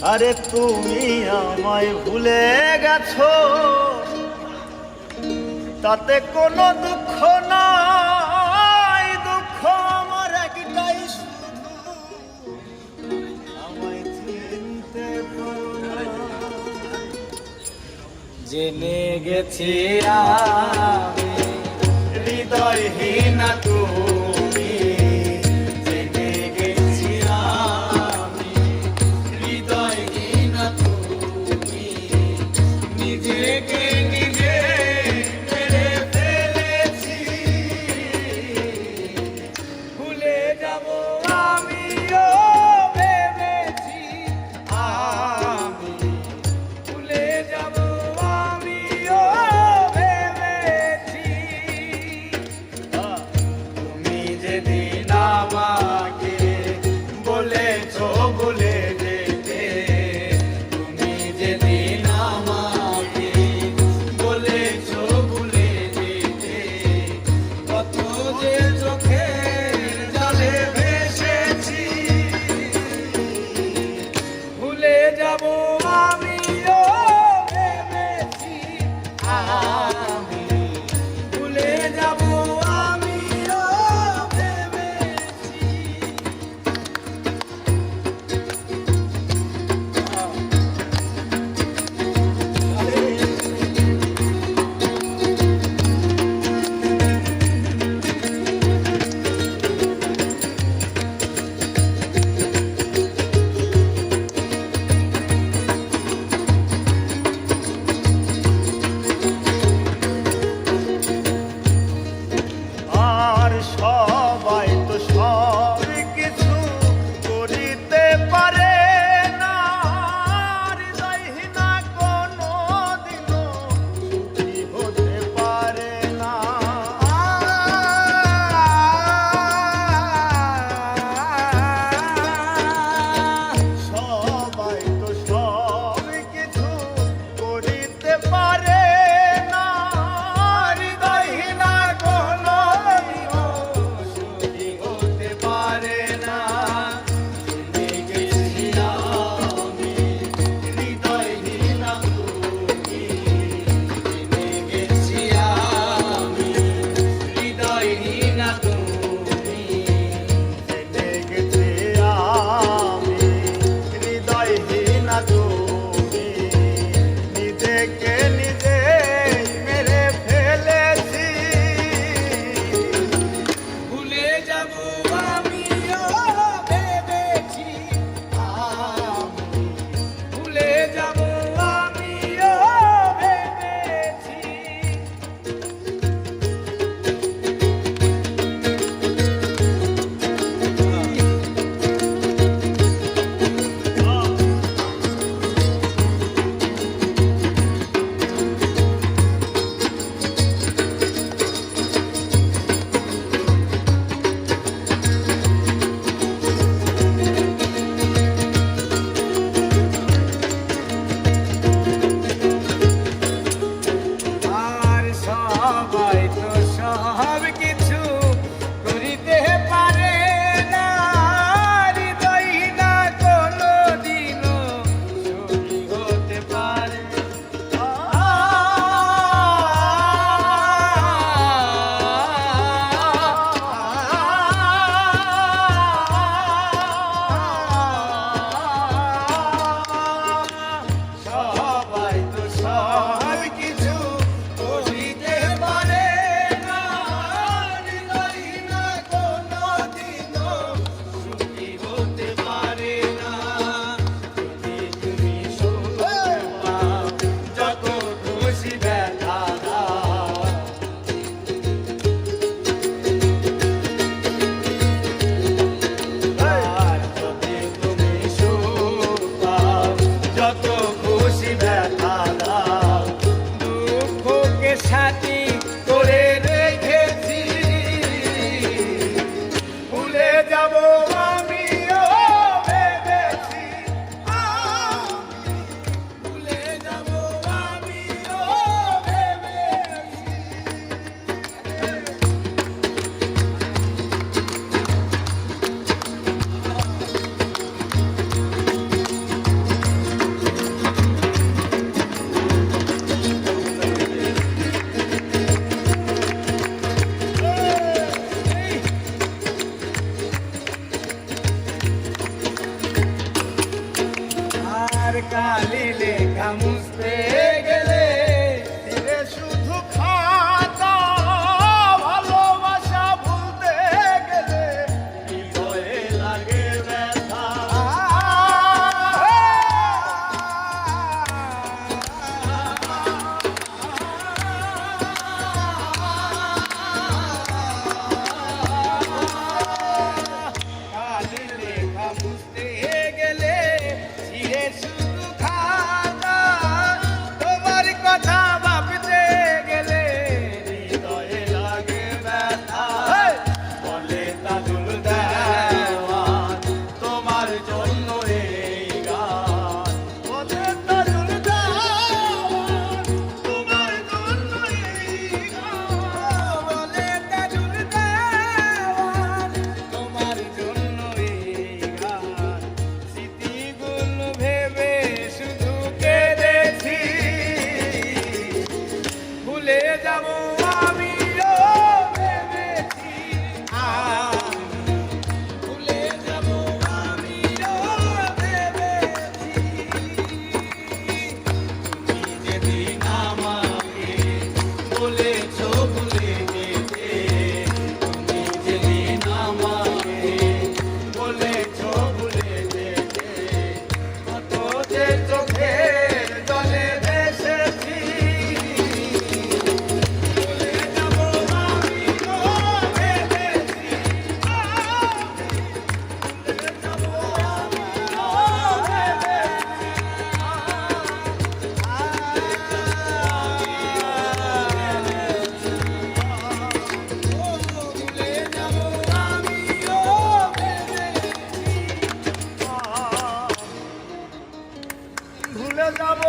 আরে তুমি আমায় ভুলে গেছো, তাতে কোনো দুঃখ নাই। দুঃখ আমার একটাই, শুধু আমায় চিনতে পারো না। জেনে গেছি আমি হৃদয়হীন তুমি, জেনে গেছি আমি হৃদয়হীন তুমি। নিজেকে নিজে মেরে ফেলেছি, ভুলে যাব আমিও ভেবেছি। আমি ভুলে যাব আমিও ভেবেছি। তুমি কালি লেখা মুছতে গেলে ফিরে শুধু খাতা ভালোবাসা ভুলতে গেলে হৃদয়ে লাগে ব্যথা কালি লেখা মুছতে গেলে ছিঁড়ে শুধু খাতা তোমার কথা ভাবতে গেলে হৃদয়ে লাগে ব্যথা বলে তাজুল দেওয়ান তোমার জন্য এই গান বলে তাজুল দেওয়ান তোমার জন্য এই গান বলে তাজুল দেওয়ান তোমার জন্য এই গান স্মৃতিগুলো ভেবে শুধু কেঁদেছি ভুলে যাব আমিও ভেবেছি ভুলে যাব আমিও ভেবেছি তুমি যেদিন আমাকে বলেছো ভুলে যেতে তুমি যেদিন আমাকে বলেছো ভুলে যেতে কত যে চোখের জলে ভেসেছি ভুলে যাব আমিও ভেবেছি ভুলে যাব ভুলে যাব আমিও ভেবেছি ভুলে যাব